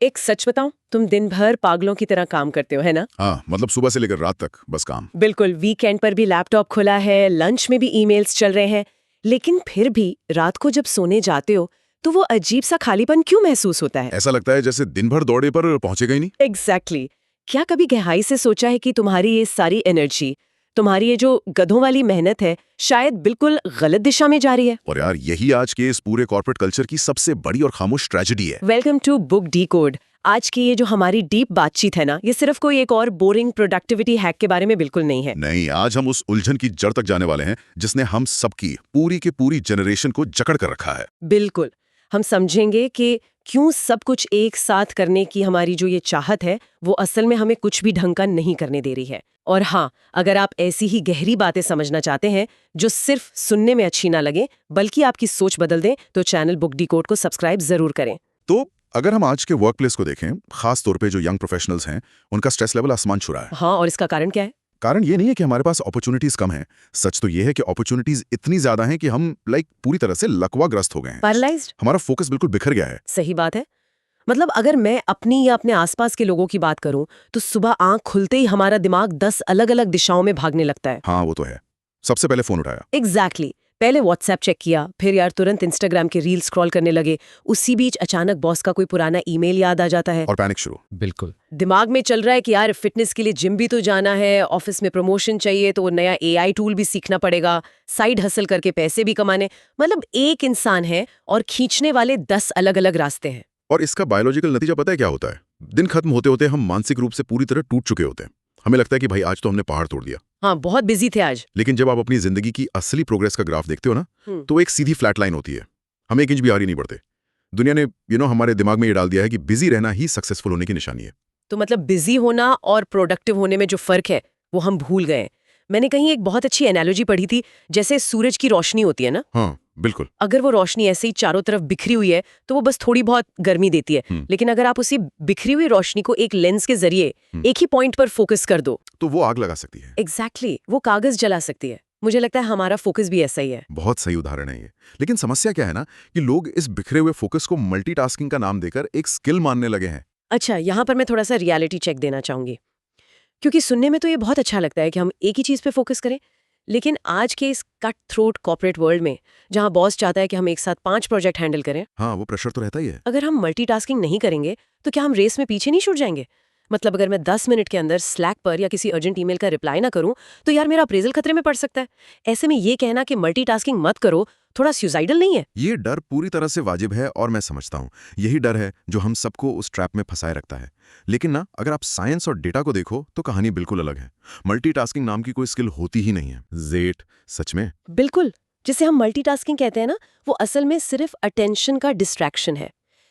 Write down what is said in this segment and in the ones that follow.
एक सच बताऊं, तुम दिन भर पागलों की तरह काम करते हो, है ना? हाँ, मतलब सुबह से लेकर रात तक बस काम। बिल्कुल, वीकेंड पर भी लैपटॉप खुला है, लंच में भी ईमेल्स चल रहे हैं, लेकिन फिर भी रात को जब सोने जाते हो तो वो अजीब सा खालीपन क्यों महसूस होता है? ऐसा लगता है जैसे दिन भर दौड़े पर पहुंचेगा ही नहीं। एग्जैक्टली। क्या कभी गहराई से सोचा है कि तुम्हारी ये सारी एनर्जी, तुम्हारी ये जो गधों वाली मेहनत है, शायद बिल्कुल गलत दिशा में जा रही है? और यार यही आज के इस पूरे कॉर्पोरेट कल्चर की सबसे बड़ी और खामोश ट्रेजेडी है। Welcome to book d code. आज की ये जो हमारी डीप बातचीत है ना, ये सिर्फ कोई एक और बोरिंग प्रोडक्टिविटी हैक के बारे में बिल्कुल नहीं है। नहीं, आज हम उस उलझन की जड़ तक जाने वाले हैं जिसने हम सबकी पूरी की पूरी जनरेशन को जकड़ कर रखा है। बिल्कुल। हम समझेंगे कि क्यों सब कुछ एक साथ करने की हमारी जो ये चाहत है, वो असल में हमें कुछ भी ढंग का नहीं करने दे रही है। और हाँ, अगर आप ऐसी ही गहरी बातें समझना चाहते हैं जो सिर्फ सुनने में अच्छी ना लगे बल्कि आपकी सोच बदल दें, तो चैनल बुक डी कोड को सब्सक्राइब जरूर करें। तो अगर हम आज के वर्क प्लेस को देखें, खास तौर पे जो यंग प्रोफेशनल्स हैं, उनका स्ट्रेस लेवल आसमान छू रहा है। हाँ, और इसका कारण क्या है? कारण ये नहीं है कि हमारे पास अपॉर्चुनिटीज कम हैं। सच तो ये है कि अपॉर्चुनिटीज इतनी ज्यादा हैं कि हम पूरी तरह से लकवाग्रस्त हो गए हैं। पैरालाइज्ड। हमारा फोकस बिल्कुल बिखर गया है। सही बात है। मतलब अगर मैं अपनी या अपने आसपास के लोगों की बात करूं, तो सुबह आंख खुलते ही हमारा दिमाग 10 अलग-अलग दिशाओं में भागने लगता है। हाँ, वो तो है। सबसे पहले फोन उठाया। एग्जैक्टली। पहले व्हाट्सएप चेक किया, फिर यार तुरंत इंस्टाग्राम के रील स्क्रॉल करने लगे। उसी बीच अचानक बॉस का कोई पुराना ईमेल याद आ जाता है और पैनिक शुरू। बिल्कुल। दिमाग में चल रहा है कि यार फिटनेस के लिए जिम भी तो जाना है, ऑफिस में प्रमोशन चाहिए तो वो नया एआई टूल भी सीखना पड़ेगा, साइड हसल करके पैसे भी कमाने। मतलब एक इंसान है और खींचने वाले 10 अलग-अलग रास्ते हैं। और इसका बायोलॉजिकल नतीजा पता है क्या होता है? दिन खत्म होते होते हम मानसिक रूप से पूरी तरह टूट चुके होते हैं। हमें लगता है कि भाई आज तो हमने पहाड़ तोड़ दिया। हाँ, बहुत बिजी थे आज। लेकिन जब आप अपनी जिंदगी की असली प्रोग्रेस का ग्राफ देखते हो ना, तो एक सीधी फ्लैट लाइन होती है। हम एक इंच भी आगे नहीं बढ़ते। दुनिया ने हमारे दिमाग में ये डाल दिया है कि बिजी रहना ही सक्सेसफुल होने की निशानी है। तो मतलब बिजी होना और प्रोडक्टिव होने में जो फर्क है वो हम भूल गए। मैंने कहीं एक बहुत अच्छी एनालॉजी पढ़ी थी, जैसे सूरज की रोशनी होती है ना। हाँ, बिल्कुल। अगर वो रोशनी ऐसे ही चारों तरफ बिखरी हुई है तो वो बस थोड़ी बहुत गर्मी देती है, लेकिन अगर आप उसी बिखरी हुई रोशनी को एक लेंस के जरिए एक ही पॉइंट पर फोकस कर दो तो वो आग लगा सकती है। एग्जैक्टली, वो कागज जला सकती है। मुझे लगता है हमारा फोकस भी ऐसा ही है। बहुत सही उदाहरण है ये। लेकिन समस्या क्या है ना, कि लोग इस बिखरे हुए फोकस को मल्टीटास्किंग का नाम देकर एक स्किल मानने लगे हैं। अच्छा, यहाँ पर मैं थोड़ा सा रियलिटी चेक देना चाहूंगी, क्योंकि सुनने में तो ये बहुत अच्छा लगता है कि हम एक ही चीज पे फोकस करें, लेकिन आज के इस कट थ्रोट कॉर्पोरेट वर्ल्ड में, जहां बॉस चाहता है कि हम एक साथ 5 प्रोजेक्ट हैंडल करें, हाँ, वो प्रेशर तो रहता ही है। अगर हम मल्टीटास्किंग नहीं करेंगे तो क्या हम रेस में पीछे नहीं छूट जाएंगे? मतलब अगर मैं 10 मिनट के अंदर स्लैक पर या किसी अर्जेंट ईमेल का रिप्लाई ना करूं, तो यार मेरा अप्रेजल खतरे में पड़ सकता है। ऐसे में ये कहना कि मल्टीटास्किंग मत करो थोड़ा सुसाइडल नहीं है? ये डर पूरी तरह से वाजिब है और मैं समझता हूँ। यही डर है जो हम सबको उस ट्रैप में फंसाए रखता है। लेकिन ना, अगर आप साइंस और डेटा को देखो तो कहानी बिल्कुल अलग है। मल्टीटास्किंग नाम की कोई स्किल होती ही नहीं है। जेट सच में बिल्कुल। जिसे हम मल्टीटास्किंग कहते हैं ना, वो असल में सिर्फ अटेंशन का डिस्ट्रैक्शन है।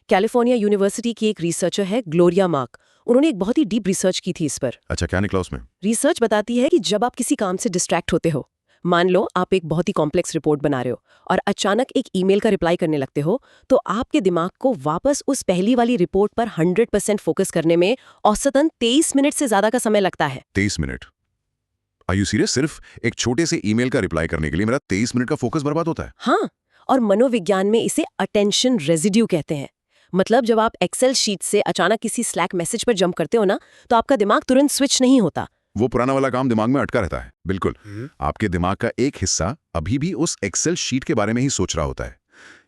कैलिफोर्निया यूनिवर्सिटी की एक रिसर्चर है ग्लोरिया मार्क, उन्होंने एक बहुत ही डीप रिसर्च की थी इस पर। अच्छा, क्या निकला उसमें? रिसर्च बताती है कि जब आप किसी काम से डिस्ट्रैक्ट होते हो, मान लो आप एक बहुत ही कॉम्प्लेक्स रिपोर्ट बना रहे हो और अचानक एक ईमेल का रिप्लाई करने लगते हो, तो आपके दिमाग को वापस उस पहली वाली रिपोर्ट पर 100% फोकस करने में औसतन 23 मिनट से ज्यादा का समय लगता है। 23 मिनट? Are you serious? सिर्फ एक छोटे से ईमेल का रिप्लाई करने के लिए मेरा 23 मिनट का फोकस बर्बाद होता है? हाँ, और मनोविज्ञान में इसे अटेंशन रेजिड्यू कहते हैं। मतलब जब आप एक्सेल शीट से अचानक किसी स्लैक मैसेज पर जंप करते हो ना, तो आपका दिमाग तुरंत स्विच नहीं होता। वो पुराना वाला काम दिमाग में अटका रहता है। बिल्कुल। आपके दिमाग का एक हिस्सा अभी भी उस एक्सेल शीट के बारे में ही सोच रहा होता है।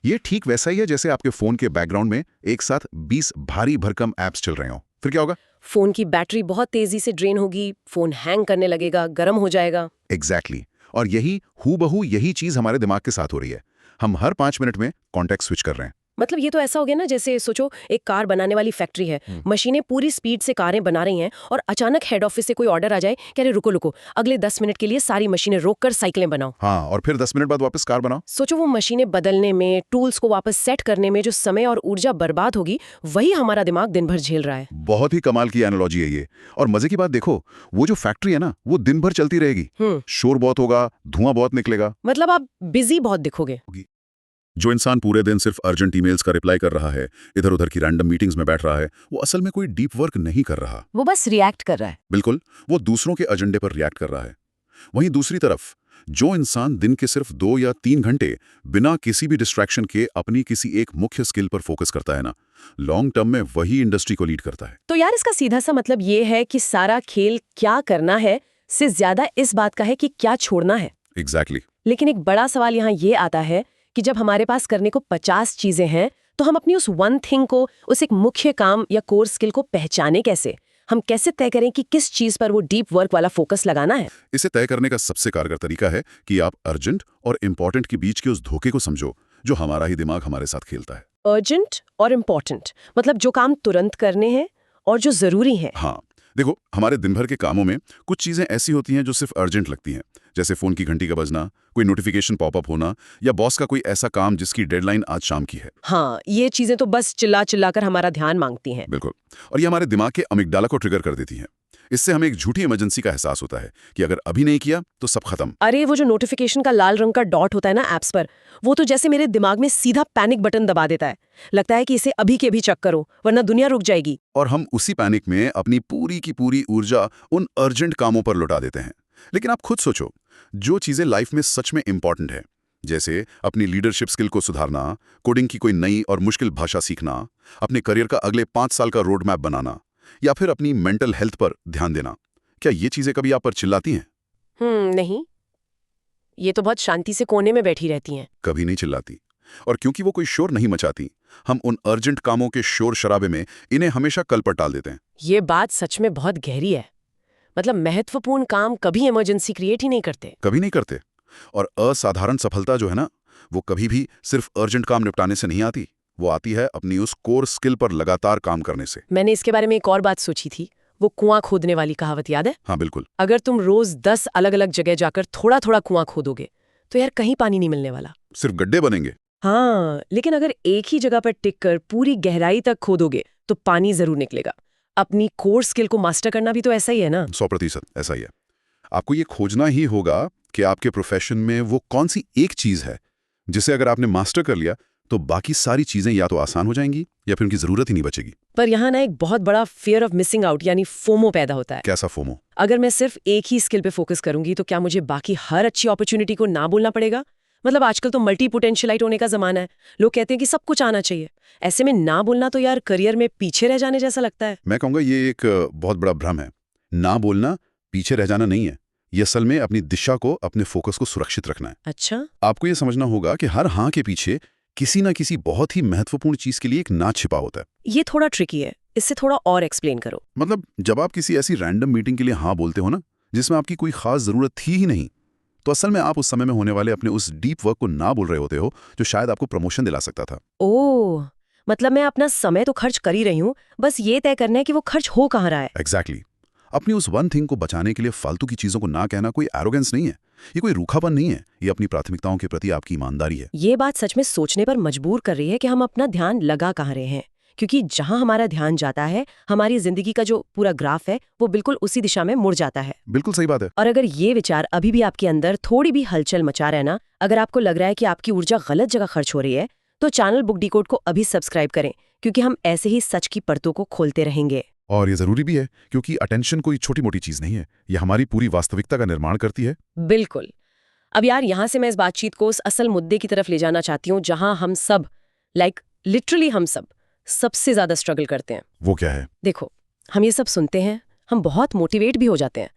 ये ठीक वैसा ही है जैसे आपके फोन के बैकग्राउंड में एक साथ 20 भारी भरकम ऐप्स चल रहे हो। फिर क्या होगा? फोन की बैटरी बहुत तेजी से ड्रेन होगी, फोन हैंग करने लगेगा, गर्म हो जाएगा। एग्जैक्टली। और यही हूबहू यही चीज हमारे दिमाग के साथ हो रही है। हम हर 5 मिनट में कॉन्टेक्ट स्विच कर रहे हैं। मतलब ये तो ऐसा हो गया ना, जैसे सोचो एक कार बनाने वाली फैक्ट्री है, मशीनें पूरी स्पीड से कारें बना रही हैं और अचानक हेड ऑफिस से कोई ऑर्डर आ जाए कि अरे रुको रुको, अगले 10 मिनट के लिए सारी मशीनें रोककर साइकिलें बनाओ। हाँ, और फिर 10 मिनट बाद वापस कार बनाओ। सोचो वो मशीनें बदलने में, टूल्स को वापस सेट करने में जो समय और ऊर्जा बर्बाद होगी, वही हमारा दिमाग दिन भर झेल रहा है। बहुत ही कमाल की एनालॉजी है ये। और मजे की बात देखो, वो जो फैक्ट्री है ना, वो दिन भर चलती रहेगी। शोर बहुत होगा, धुआं बहुत निकलेगा। मतलब आप बिजी बहुत दिखोगे। जो इंसान पूरे दिन सिर्फ अर्जेंट ईमेल्स का रिप्लाई कर रहा है, इधर उधर की रैंडम मीटिंग्स में बैठ रहा है, वो असल में कोई डीप वर्क नहीं कर रहा। वो बस रिएक्ट कर रहा है। बिल्कुल, वो दूसरों के एजेंडे पर रिएक्ट कर रहा है। वहीं दूसरी तरफ जो इंसान दिन के सिर्फ 2 या 3 घंटे बिना किसी भी डिस्ट्रैक्शन के अपनी किसी एक मुख्य स्किल पर फोकस करता है ना, लॉन्ग टर्म में वही इंडस्ट्री को लीड करता है। तो यार इसका सीधा सा मतलब ये है कि सारा खेल क्या करना है से ज्यादा इस बात का है कि क्या छोड़ना है। एग्जैक्टली। लेकिन एक बड़ा सवाल यहाँ ये आता है कि जब हमारे पास करने को 50 चीजें हैं तो हम अपनी उस वन थिंग को, उस एक मुख्य काम या कोर स्किल को पहचाने कैसे? हम कैसे तय करें कि किस चीज पर वो डीप वर्क वाला फोकस लगाना है? इसे तय करने का सबसे कारगर तरीका है कि आप अर्जेंट और इम्पोर्टेंट के बीच के उस धोखे को समझो जो हमारा ही दिमाग हमारे साथ खेलता है। अर्जेंट और इम्पोर्टेंट मतलब जो काम तुरंत करने हैं और जो जरूरी है। हाँ, देखो, हमारे दिन भर के कामों में कुछ चीजें ऐसी होती हैं जो सिर्फ अर्जेंट लगती हैं, जैसे फोन की घंटी का बजना, कोई नोटिफिकेशन पॉपअप होना या बॉस का कोई ऐसा काम जिसकी डेडलाइन आज शाम की है। हाँ, ये चीजें तो बस चिल्ला चिल्ला कर हमारा ध्यान मांगती हैं। बिल्कुल। और ये हमारे दिमाग के अमिगडाला को ट्रिगर कर देती हैं। इससे हमें एक झूठी इमरजेंसी का एहसास होता है कि अगर अभी नहीं किया तो सब खत्म। अरे वो जो नोटिफिकेशन का लाल रंग का डॉट होता है ना ऐप्स पर, वो तो जैसे मेरे दिमाग में सीधा पैनिक बटन दबा देता है। लगता है कि इसे अभी के अभी चेक करो वरना दुनिया रुक जाएगी। और हम उसी पैनिक में अपनी पूरी की पूरी ऊर्जा उन अर्जेंट कामों पर लुटा देते हैं। लेकिन आप खुद सोचो, जो चीजें लाइफ में सच में इंपॉर्टेंट है, जैसे अपनी लीडरशिप स्किल को सुधारना, कोडिंग की कोई नई और मुश्किल भाषा सीखना, अपने करियर का अगले 5 साल का रोड मैप बनाना या फिर अपनी मेंटल हेल्थ पर ध्यान देना, क्या ये चीजें कभी आप पर चिल्लाती हैं? नहीं, ये तो बहुत शांति से कोने में बैठी रहती हैं। कभी नहीं चिल्लाती। और क्योंकि वो कोई शोर नहीं मचाती, हम उन अर्जेंट कामों के शोर शराबे में इन्हें हमेशा कल पर टाल देते हैं। ये बात सच में बहुत गहरी है। मतलब महत्वपूर्ण काम कभी इमरजेंसी क्रिएट ही नहीं करते। कभी नहीं करते। और असाधारण सफलता जो है ना, वो कभी भी सिर्फ अर्जेंट काम निपटाने से नहीं आती। वो आती है अपनी उस कोर स्किल पर लगातार काम करने से। मैंने इसके बारे में एक और बात सोची थी, वो कुआं खोदने वाली कहावत याद है? हाँ बिल्कुल। अगर तुम रोज 10 अलग अलग जगह जाकर थोड़ा थोड़ा कुआं खोदोगे तो यार कहीं पानी नहीं मिलने वाला। सिर्फ गड्ढे बनेंगे। हाँ, लेकिन अगर एक ही जगह पर टिक कर पूरी गहराई तक खोदोगे तो पानी जरूर निकलेगा। अपनी कोर स्किल को मास्टर करना भी तो ऐसा ही है ना? 100% ऐसा ही है। आपको ये खोजना ही होगा कि आपके प्रोफेशन में वो कौन सी एक चीज है जिसे अगर आपने मास्टर कर लिया तो बाकी सारी चीजें या तो आसान हो जाएंगी या फिर उनकी जरूरत ही नहीं बचेगी। पर यहाँ ना एक बहुत बड़ा फियर ऑफ मिसिंग आउट यानी फोमो पैदा होता है। कैसा फोमो? अगर मैं सिर्फ एक ही स्किल पे फोकस करूंगी तो क्या मुझे बाकी हर अच्छी अपॉर्चुनिटी को ना बोलना पड़ेगा? मतलब आजकल तो मल्टी पोटेंशियलाइट होने का जमाना है। लोग कहते हैं कि सब कुछ आना चाहिए। ऐसे में ना बोलना तो यार करियर में पीछे रह जाने जैसा लगता है। मैं कहूँगा ये एक बहुत बड़ा भ्रम है। ना बोलना पीछे रह जाना नहीं है, ये असल में अपनी दिशा को, अपने फोकस को सुरक्षित रखना है। अच्छा, आपको ये समझना होगा कि हर हाँ के पीछे किसी ना किसी बहुत ही महत्वपूर्ण चीज के लिए एक ना छिपा होता है। ये थोड़ा ट्रिकी है, इससे थोड़ा और एक्सप्लेन करो। मतलब जब आप किसी ऐसी रैंडम मीटिंग के लिए हाँ बोलते हो ना, जिसमें आपकी कोई खास जरूरत थी ही नहीं, तो असल में आप उस समय में होने वाले अपने उस डीप वर्क को ना बोल रहे होते हो जो शायद आपको प्रमोशन दिला सकता था। ओह, मतलब मैं अपना समय तो खर्च कर ही रही हूँ, बस ये तय करना है कि वो खर्च हो कहाँ रहा है। एग्जैक्टली। अपनी उस वन थिंग को बचाने के लिए फालतू की चीजों को ना कहना कोई एरोगेंस नहीं है, ये कोई रूखापन नहीं है, ये अपनी प्राथमिकताओं के प्रति आपकी ईमानदारी है। ये बात सच में सोचने पर मजबूर कर रही है कि हम अपना ध्यान लगा कहाँ रहे हैं, क्योंकि जहां हमारा ध्यान जाता है हमारी जिंदगी का जो पूरा ग्राफ है वो बिल्कुल उसी दिशा में मुड़ जाता है। बिल्कुल सही बात है। और अगर ये विचार अभी भी आपके अंदर थोड़ी भी हलचल मचा रहे ना, अगर आपको लग रहा है कि आपकी ऊर्जा गलत जगह खर्च हो रही है, तो चैनल बुक डिकोड को अभी सब्सक्राइब करें, क्योंकि हम ऐसे ही सच की परतों को खोलते रहेंगे। और ये जरूरी भी है, क्योंकि अटेंशन कोई छोटी मोटी चीज नहीं है, ये हमारी पूरी वास्तविकता का निर्माण करती है। बिल्कुल। अब यार यहाँ से मैं इस बातचीत को उस असल मुद्दे की तरफ ले जाना चाहती हूँ जहां हम सब, लिटरली हम सब सबसे ज्यादा स्ट्रगल करते हैं। वो क्या है? देखो, हम ये सब सुनते हैं, हम बहुत मोटिवेट भी हो जाते हैं।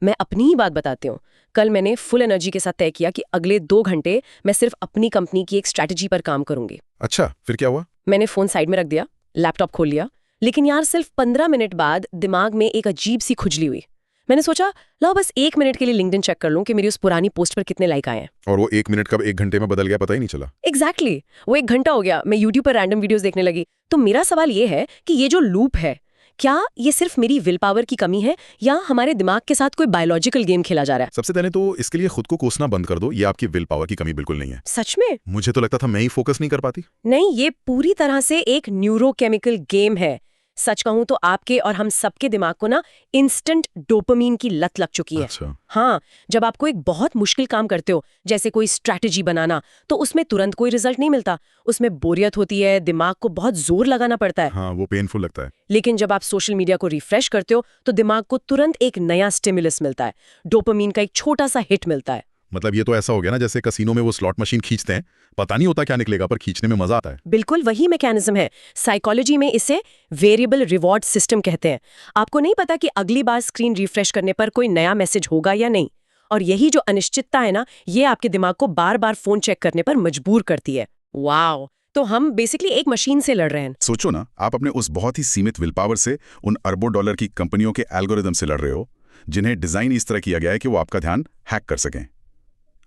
मैं अपनी ही बात बताती हूँ। कल मैंने फुल एनर्जी के साथ तय किया कि अगले 2 घंटे मैं सिर्फ अपनी कंपनी की एक स्ट्रैटेजी पर काम करूंगी। अच्छा, फिर क्या हुआ? मैंने फोन साइड में रख दिया, लैपटॉप खोल लिया, लेकिन यार सिर्फ 15 मिनट बाद दिमाग में एक अजीब सी खुजली हुई। मैंने सोचा लाओ बस 1 मिनट के लिए लिंक्डइन चेक कर लूं कि मेरी उस पुरानी पोस्ट पर कितने लाइक आए हैं। और वो 1 मिनट कब 1 घंटे में बदल गया पता ही नहीं चला। एग्जैक्टली, वो 1 घंटा हो गया। मैं यूट्यूब पर रैंडम वीडियोस देखने लगी। तो मेरा सवाल ये है कि ये जो लूप है, क्या ये सिर्फ मेरी विल पावर की कमी है या हमारे दिमाग के साथ कोई बायोलॉजिकल गेम खेला जा रहा है? सबसे पहले तो इसके लिए खुद को कोसना बंद कर दो। ये आपकी विल पावर की कमी बिल्कुल नहीं है। सच में? मुझे तो लगता था मैं ही फोकस नहीं कर पाती। नहीं, ये पूरी तरह से एक न्यूरोकेमिकल गेम है। सच कहूं तो आपके और हम सबके दिमाग को ना इंस्टेंट डोपामीन की लत लग चुकी है। अच्छा। हाँ, जब आपको एक बहुत मुश्किल काम करते हो, जैसे कोई स्ट्रैटेजी बनाना, तो उसमें तुरंत कोई रिजल्ट नहीं मिलता। उसमें बोरियत होती है, दिमाग को बहुत जोर लगाना पड़ता है। हाँ, वो पेनफुल लगता है। लेकिन जब आप सोशल मीडिया को रिफ्रेश करते हो तो दिमाग को तुरंत एक नया स्टिमुलस मिलता है, डोपामीन का एक छोटा सा हिट मिलता है। मतलब ये तो ऐसा हो गया ना जैसे कसिनो में वो स्लॉट मशीन खींचते हैं, पता नहीं होता क्या निकलेगा पर खींचने में मजा आता है। बिल्कुल वही मैकेनिज्म है। साइकोलॉजी में इसे वेरिएबल रिवॉर्ड सिस्टम कहते हैं। आपको नहीं पता कि अगली बार स्क्रीन रिफ्रेश करने पर कोई नया मैसेज होगा या नहीं, और यही जो अनिश्चितता है ना, ये आपके दिमाग को बार बार फोन चेक करने पर मजबूर करती है। वाओ, तो हम बेसिकली एक मशीन से लड़ रहे हैं। सोचो ना, आप अपने उस बहुत ही सीमित विल पावर से उन अरबों डॉलर की कंपनियों के एल्गोरिदम से लड़ रहे हो, जिन्हें डिजाइन इस तरह किया गया है कि वो आपका ध्यान हैक कर सकें।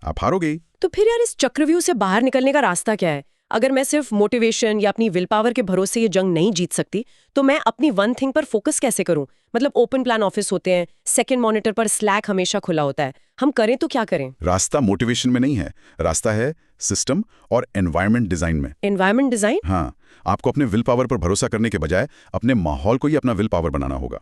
आप हारोगे ही। तो फिर यार इस चक्रव्यूह से बाहर निकलने का रास्ता क्या है? अगर मैं सिर्फ मोटिवेशन या अपनी विल पावर के भरोसे ये जंग नहीं जीत सकती, तो मैं अपनी वन थिंग पर फोकस कैसे करूं? मतलब ओपन प्लान ऑफिस होते हैं, सेकंड मॉनिटर पर स्लैक हमेशा खुला होता है, हम करें तो क्या करें? रास्ता मोटिवेशन में नहीं है, रास्ता है सिस्टम और एनवायरनमेंट डिजाइन में। Environment design? हाँ, आपको अपने विल पावर पर भरोसा करने के बजाय अपने माहौल को ही अपना विल पावर बनाना होगा।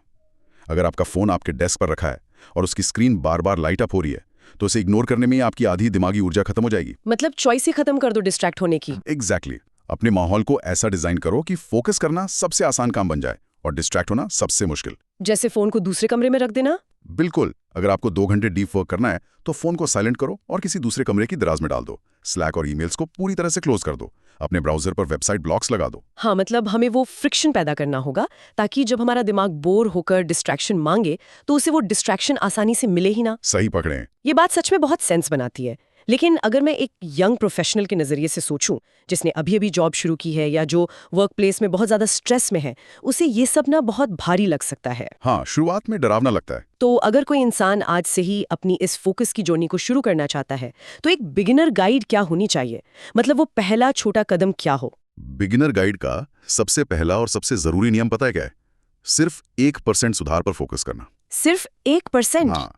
अगर आपका फोन आपके डेस्क पर रखा है और उसकी स्क्रीन बार बार लाइट अप हो रही है, तो उसे इग्नोर करने में ही आपकी आधी दिमागी ऊर्जा खत्म हो जाएगी। मतलब चॉइस ही खत्म कर दो डिस्ट्रैक्ट होने की। एग्जैक्टली। अपने माहौल को ऐसा डिजाइन करो कि फोकस करना सबसे आसान काम बन जाए और डिस्ट्रैक्ट होना सबसे मुश्किल। जैसे फोन को दूसरे कमरे में रख देना? बिल्कुल। अगर आपको 2 घंटे डीप वर्क करना है तो फोन को साइलेंट करो और किसी दूसरे कमरे की दराज में डाल दो। स्लैक और ईमेल्स को पूरी तरह से क्लोज कर दो। अपने ब्राउजर पर वेबसाइट ब्लॉक्स लगा दो। हाँ, मतलब हमें वो फ्रिक्शन पैदा करना होगा ताकि जब हमारा दिमाग बोर होकर डिस्ट्रैक्शन मांगे तो उसे वो डिस्ट्रैक्शन आसानी से मिले ही ना। सही पकड़े। ये बात सच में बहुत सेंस बनाती है। लेकिन अगर मैं एक यंग प्रोफेशनल के नज़रिए से सोचूं, जिसने अभी अभी जॉब शुरू की है या जो वर्क प्लेस में बहुत ज़्यादा स्ट्रेस में है, उसे ये सब ना बहुत भारी लग सकता है। हाँ, शुरुआत में डरावना लगता है। तो अगर कोई इंसान आज से ही अपनी इस फोकस की जर्नी को शुरू करना चाहता है, तो एक बिगिनर गाइड क्या होनी चाहिए? मतलब वो पहला छोटा कदम क्या हो? बिगिनर गाइड का सबसे पहला और सबसे जरूरी नियम पता है क्या है? सिर्फ 1% सुधार पर फोकस करना। सिर्फ 1%? हाँ,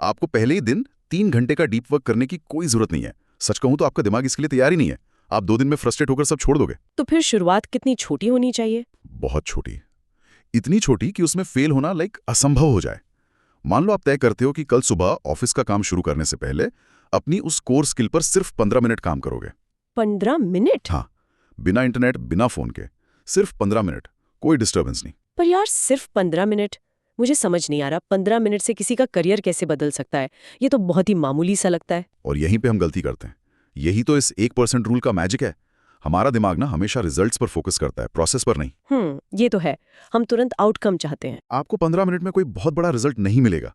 आपको पहले ही दिन 3 घंटे का डीप वर्क करने की कोई जरूरत नहीं है। सच कहूं तो आपका दिमाग इसके लिए तैयार ही नहीं है। आप 2 दिन में फ्रस्ट्रेट होकर सब छोड़ दोगे। तो फिर शुरुआत कितनी छोटी होनी चाहिए? बहुत छोटी। इतनी छोटी कि उसमें फेल होना असंभव हो जाए। मान लो आप तय करते हो कि कल सुबह ऑफिस का काम शुरू करने से पहले अपनी उस कोर स्किल पर सिर्फ 15 मिनट काम करोगे। 15 मिनट? हाँ, बिना इंटरनेट, बिना फोन के, सिर्फ 15 मिनट, कोई डिस्टर्बेंस नहीं। पर यार सिर्फ 15 मिनट, मुझे समझ नहीं आ रहा 15 मिनट से किसी का करियर कैसे बदल सकता है? ये तो बहुत ही मामूली सा लगता है। और यहीं पे हम गलती करते हैं। यही तो इस 1% रूल का मैजिक है। हमारा दिमाग ना हमेशा रिजल्ट्स पर फोकस करता है, प्रोसेस पर नहीं। ये तो है। हम तुरंत आउटकम चाहते हैं। आपको 15 मिनट में कोई बहुत बड़ा रिजल्ट नहीं मिलेगा,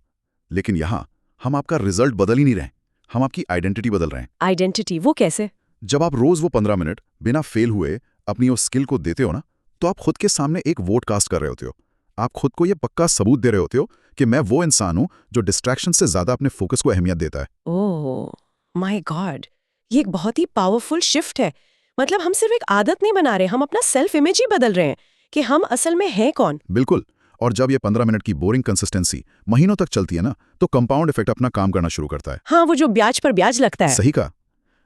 लेकिन यहाँ हम आपका रिजल्ट बदल ही नहीं रहे, हम आपकी आइडेंटिटी बदल रहे हैं। आइडेंटिटी? वो कैसे? जब आप रोज वो 15 मिनट बिना फेल हुए अपनी उस स्किल को देते हो ना, तो आप खुद के सामने एक वोट कास्ट कर रहे होते हो। आप खुद को ये पक्का सबूत दे रहे होते हो कि मैं वो इंसान हूं जो डिस्ट्रैक्शन से ज्यादा अपने फोकस को अहमियत देता है। ओह माय गॉड, ये एक बहुत ही पावरफुल शिफ्ट है। मतलब हम सिर्फ एक आदत नहीं बना रहे, हम अपना सेल्फ इमेज ही बदल रहे हैं कि हम असल में हैं कौन। बिल्कुल। और जब ये 15 मिनट की बोरिंग कंसिस्टेंसी महीनों तक चलती है ना, तो कंपाउंड इफेक्ट अपना काम करना शुरू करता है। हाँ, वो जो ब्याज पर ब्याज लगता है। सही कहा।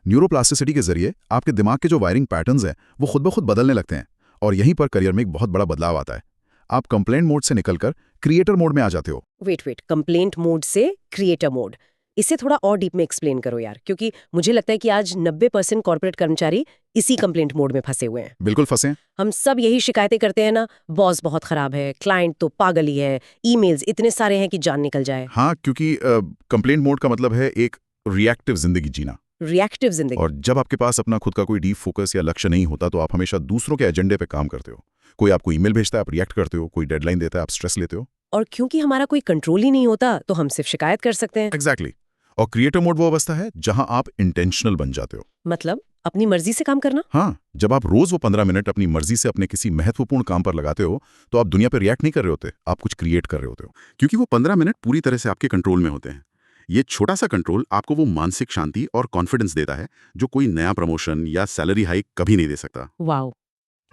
न्यूरोप्लास्टिसिटी के जरिए आपके दिमाग के जो वायरिंग पैटर्न्स हैं वो खुद ब खुद बदलने लगते हैं, और यहीं पर करियर में एक बहुत बड़ा बदलाव आता है। आप कंप्लेंट मोड से निकलकर क्रिएटर मोड में आ जाते हो। वेट, कंप्लेंट मोड से क्रिएटर मोड, इसे थोड़ा और डीप में एक्सप्लेन करो यार, क्योंकि मुझे लगता है कि आज 90% कॉर्पोरेट कर्मचारी इसी कंप्लेंट मोड में फंसे हुए हैं। बिल्कुल फंसे हैं। हम सब यही शिकायतें करते हैं ना, बॉस बहुत खराब है, क्लाइंट तो पागल ही है, ईमेल्स इतने सारे हैं कि जान निकल जाए। हाँ, क्योंकि कंप्लेंट मोड का मतलब है एक रिएक्टिव जिंदगी जीना। रिएक्टिव जिंदगी। और जब आपके पास अपना खुद का कोई डीप फोकस या लक्ष्य नहीं होता, तो आप हमेशा दूसरों के एजेंडे पे काम करते हो। कोई आपको ईमेल भेजता है, आप रिएक्ट करते हो। कोई डेडलाइन देता है, आप स्ट्रेस लेते हो। और क्योंकि हमारा कोई कंट्रोल ही नहीं होता, तो हम सिर्फ शिकायत कर सकते हैं। एग्जैक्टली। और क्रिएटर मोड वो अवस्था है जहां आप इंटेंशनल बन जाते हो। मतलब अपनी मर्जी से काम करना। हाँ, जब आप रोज वो 15 मिनट अपनी मर्जी से अपने किसी महत्वपूर्ण काम पर लगाते हो, तो आप दुनिया पर रिएक्ट नहीं कर रहे होते, आप कुछ क्रिएट कर रहे होते हो। क्योंकि वो 15 मिनट पूरी तरह से आपके कंट्रोल में होते हैं। ये छोटा सा कंट्रोल आपको वो मानसिक शांति और कॉन्फिडेंस देता है जो कोई नया प्रमोशन या सैलरी हाइक कभी नहीं दे सकता। वाओ,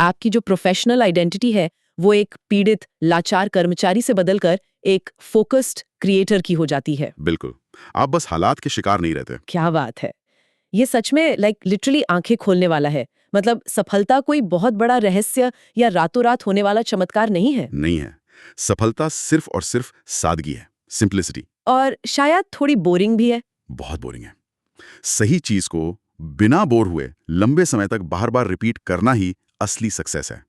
आपकी जो प्रोफेशनल आइडेंटिटी है वो एक पीड़ित लाचार कर्मचारी से बदलकर एक फोकस्ड क्रिएटर की हो जाती है। बिल्कुल। आप बस हालात के शिकार नहीं रहते। क्या बात है। ये सच में लिटरली आंखें खोलने वाला है। मतलब सफलता कोई बहुत बड़ा रहस्य या रातों रात होने वाला चमत्कार नहीं है। नहीं है। सफलता सिर्फ और सिर्फ सादगी है, सिंप्लिसिटी। और शायद थोड़ी बोरिंग भी है। बहुत बोरिंग है। सही चीज को बिना बोर हुए लंबे समय तक बार बार रिपीट करना ही असली सक्सेस है।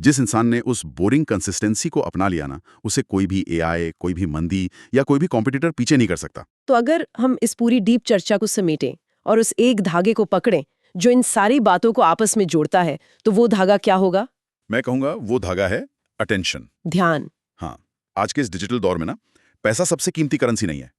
जिस इंसान ने उस बोरिंग कंसिस्टेंसी को अपना लिया ना, उसे कोई भी एआई, कोई भी मंदी या कोई भी कॉम्पिटिटर पीछे नहीं कर सकता। तो अगर हम इस पूरी डीप चर्चा को समेटें और उस एक धागे को पकड़ें जो इन सारी बातों को आपस में जोड़ता है, तो वो धागा क्या होगा? मैं कहूंगा वो धागा है अटेंशन। ध्यान। हाँ, आज के इस डिजिटल दौर में ना, पैसा सबसे कीमती करेंसी नहीं है।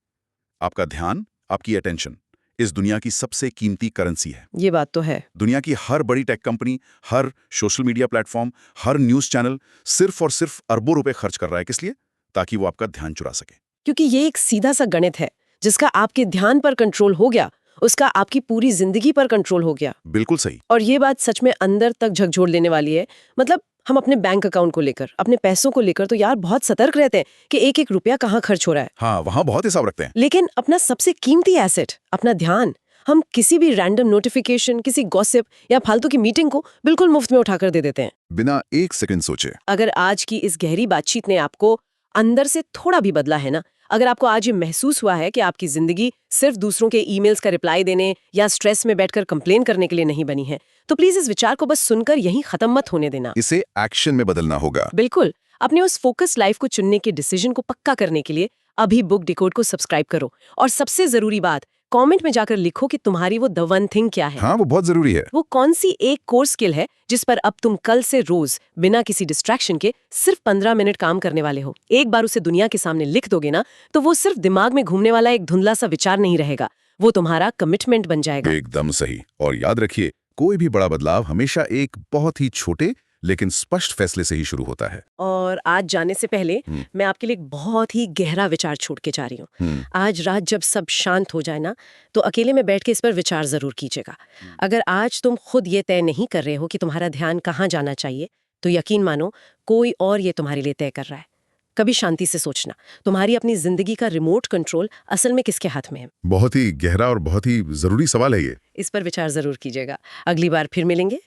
आपका ध्यान, आपकी अटेंशन इस दुनिया की सबसे कीमती करेंसी है। ये बात तो है। दुनिया की हर बड़ी टेक कंपनी, हर सोशल मीडिया प्लेटफॉर्म, हर न्यूज़ चैनल सिर्फ और सिर्फ अरबों रुपए खर्च कर रहा है। किस लिए? ताकि वो आपका ध्यान चुरा सके। क्योंकि ये एक सीधा सा गणित है, जिसका आपके ध्यान पर कंट्रोल हो गया, उसका आपकी पूरी जिंदगी पर कंट्रोल हो गया। बिल्कुल सही। और ये बात सच में अंदर तक झकझोर लेने वाली है। मतलब हम अपने बैंक अकाउंट को लेकर, अपने पैसों को लेकर तो यार बहुत सतर्क रहते हैं कि एक एक रुपया कहाँ खर्च हो रहा है। हाँ, वहाँ बहुत हिसाब रखते हैं। लेकिन अपना सबसे कीमती एसेट, अपना ध्यान, हम किसी भी रैंडम नोटिफिकेशन, किसी गॉसिप या फालतू की मीटिंग को बिल्कुल मुफ्त में उठाकर दे देते हैं, बिना एक सेकंड सोचे। अगर आज की इस गहरी बातचीत ने आपको अंदर से थोड़ा भी बदला है ना, अगर आपको आज ये महसूस हुआ है कि आपकी जिंदगी सिर्फ दूसरों के ईमेल्स का रिप्लाई देने या स्ट्रेस में बैठकर कंप्लेन करने के लिए नहीं बनी है, तो प्लीज इस विचार को बस सुनकर यहीं खत्म मत होने देना। इसे एक्शन में बदलना होगा। बिल्कुल, अपने उस फोकस लाइफ को चुनने के डिसीजन को पक्का करने के लिए अभी बुक डिकोड को सब्सक्राइब करो। और सबसे जरूरी बात, कमेंट में जाकर लिखो कि तुम्हारी वो द वन थिंग क्या है। हाँ, वो बहुत जरूरी है। वो कौन सी एक कोर स्किल है जिस पर अब तुम कल से रोज बिना किसी डिस्ट्रैक्शन के सिर्फ 15 मिनट काम करने वाले हो। एक बार उसे दुनिया के सामने लिख दोगे ना, तो वो सिर्फ दिमाग में घूमने वाला एक धुंधला सा विचार नहीं रहेगा, वो तुम्हारा कमिटमेंट बन जाएगा। एकदम सही। और याद रखिए, कोई भी बड़ा बदलाव हमेशा एक बहुत ही छोटे लेकिन स्पष्ट फैसले से ही शुरू होता है। और आज जाने से पहले मैं आपके लिए एक बहुत ही गहरा विचार छोड़ के जा रही हूँ। आज रात जब सब शांत हो जाए ना, तो अकेले में बैठ के इस पर विचार जरूर कीजिएगा। अगर आज तुम खुद ये तय नहीं कर रहे हो कि तुम्हारा ध्यान कहाँ जाना चाहिए, तो यकीन मानो कोई और ये तुम्हारे लिए तय कर रहा है। कभी शांति से सोचना, तुम्हारी अपनी जिंदगी का रिमोट कंट्रोल असल में किसके हाथ में है? बहुत ही गहरा और बहुत ही जरूरी सवाल है ये। इस पर विचार जरूर कीजिएगा। अगली बार फिर मिलेंगे